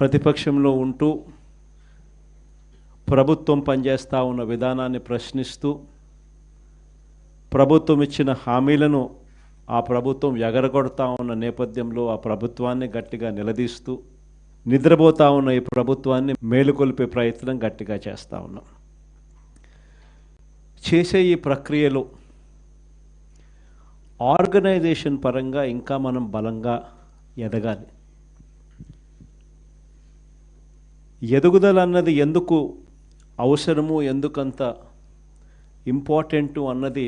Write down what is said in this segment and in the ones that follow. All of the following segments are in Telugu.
ప్రతిపక్షంలో ఉంటూ ప్రభుత్వం పనిచేస్తూ ఉన్న విధానాన్ని ప్రశ్నిస్తూ ప్రభుత్వం ఇచ్చిన హామీలను ఆ ప్రభుత్వం ఎగరగొడతా ఉన్న నేపథ్యంలో ఆ ప్రభుత్వాన్ని గట్టిగా నిలదీస్తూ నిద్రపోతా ఉన్న ఈ ప్రభుత్వాన్ని మేలుకొల్పే ప్రయత్నం గట్టిగా చేస్తూ ఉన్నాం. చేసే ఈ ప్రక్రియలో ఆర్గనైజేషన్ పరంగా ఇంకా మనం బలంగా ఎదగాలి. ఎదుగుదల అన్నది ఎందుకు అవసరము, ఎందుకంత ఇంపార్టెంటు అన్నది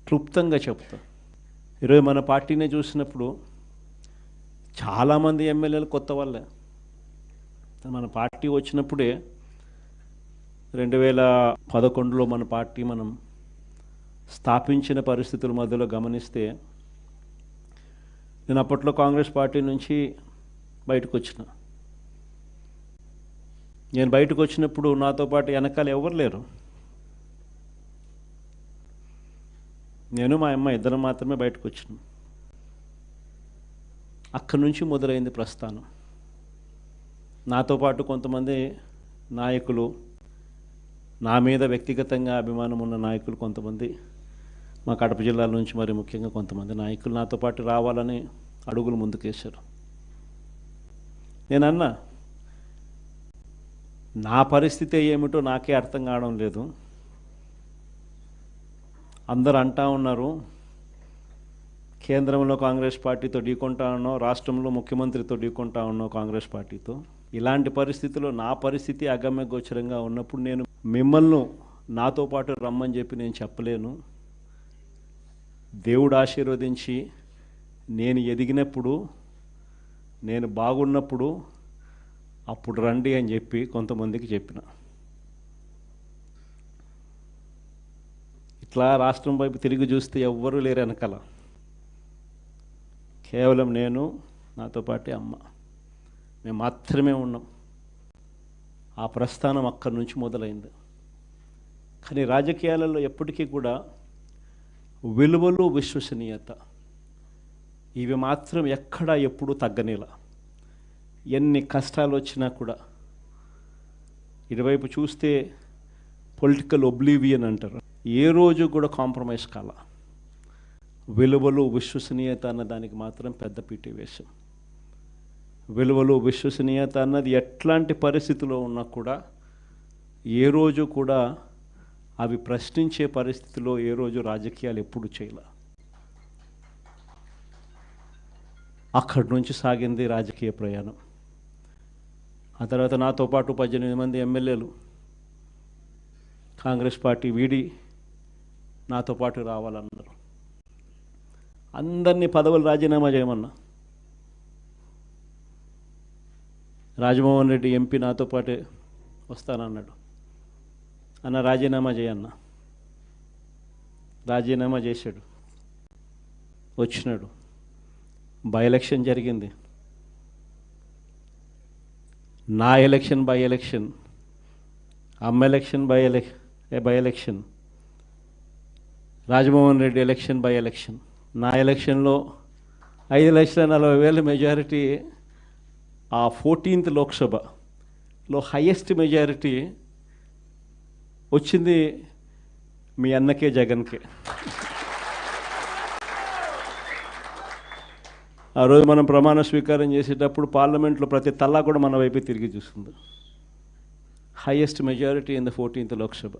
క్లుప్తంగా చెప్తాం. ఈరోజు మన పార్టీని చూసినప్పుడు చాలామంది ఎమ్మెల్యేలు కొత్త వాళ్ళే. మన పార్టీ వచ్చినప్పుడే 2011లో మన పార్టీ మనం స్థాపించిన పరిస్థితుల మధ్యలో గమనిస్తే, నేను అప్పట్లో కాంగ్రెస్ పార్టీ నుంచి బయటకు వచ్చిన. నేను బయటకు వచ్చినప్పుడు నాతో పాటు వెనకాల ఎవరు లేరు. నేను మా అమ్మ ఇద్దరం మాత్రమే బయటకు వచ్చినాం. అక్కడి నుంచి మొదలైంది ప్రస్థానం. నాతో పాటు కొంతమంది నాయకులు, నా మీద వ్యక్తిగతంగా అభిమానం ఉన్న నాయకులు కొంతమంది, మా కడప జిల్లాల నుంచి మరి ముఖ్యంగా కొంతమంది నాయకులు నాతో పాటు రావాలని అడుగులు ముందుకేశారు. నేనన్నా, నా పరిస్థితి ఏమిటో నాకే అర్థం కావడం లేదు. అందరూ అంటా ఉన్నారు కేంద్రంలో కాంగ్రెస్ పార్టీతో ఢీకొంటా ఉన్నావు, రాష్ట్రంలో ముఖ్యమంత్రితో ఢీకొంటా ఉన్నావు కాంగ్రెస్ పార్టీతో. ఇలాంటి పరిస్థితుల్లో నా పరిస్థితి అగమ్య గోచరంగా ఉన్నప్పుడు నేను మిమ్మల్ని నాతో పాటు రమ్మని చెప్పి నేను చెప్పలేను. దేవుడు ఆశీర్వదించి నేను ఎదిగినప్పుడు, నేను బాగున్నప్పుడు అప్పుడు రండి అని చెప్పి కొంతమందికి చెప్పిన. ఇట్లా రాష్ట్రం వైపు తిరిగి చూస్తే ఎవ్వరూ లేరు వెనకాల. కేవలం నేను, నాతో పాటు అమ్మ, మేము మాత్రమే ఉన్నాం. ఆ ప్రస్థానం అక్కడి నుంచి మొదలైంది. కానీ రాజకీయాలలో ఎప్పటికీ కూడా విలువలు, విశ్వసనీయత ఇవి మాత్రం ఎక్కడా ఎప్పుడూ తగ్గనేలా. ఎన్ని కష్టాలు వచ్చినా కూడా ఇటువైపు చూస్తే పొలిటికల్ ఒబ్లీవియన్ అంటారు, ఏ రోజు కూడా కాంప్రమైజ్ కాల. విలువలు, విశ్వసనీయత అన్న దానికి మాత్రం పెద్ద పీటీ వేశాం. విలువలు, విశ్వసనీయత అన్నది ఎట్లాంటి పరిస్థితిలో ఉన్నా కూడా ఏ రోజు కూడా అవి ప్రశ్నించే పరిస్థితిలో ఏ రోజు రాజకీయాలు ఎప్పుడు చేయాల. అక్కడి నుంచి సాగింది రాజకీయ ప్రయాణం. ఆ తర్వాత నాతో పాటు 18 మంది ఎమ్మెల్యేలు కాంగ్రెస్ పార్టీ వీడి నాతో పాటు రావాలన్నారు. అందరినీ పదవులు రాజీనామా చేయమన్నా. రాజమోహన్ రెడ్డి ఎంపీ నాతో పాటే వస్తానన్నాడు. అన్న రాజీనామా చేయన్నా. రాజీనామా చేశాడు, వచ్చినాడు. బై ఎలక్షన్ జరిగింది. నా ఎలక్షన్ బై ఎలక్షన్, అమ్మ election by election, Rajamohan Reddy election by election. నా ఎలక్షన్లో 5,40,000 మెజారిటీ. ఆ 14th లోక్సభలో హయ్యెస్ట్ మెజారిటీ వచ్చింది మీ అన్నకే, జగన్కే. ఆ రోజు మనం ప్రమాణ స్వీకారం చేసేటప్పుడు పార్లమెంట్లో ప్రతి తల్లా కూడా మన వైపే తిరిగి చూస్తుంది. Highest majority in the 14th Lok Sabha.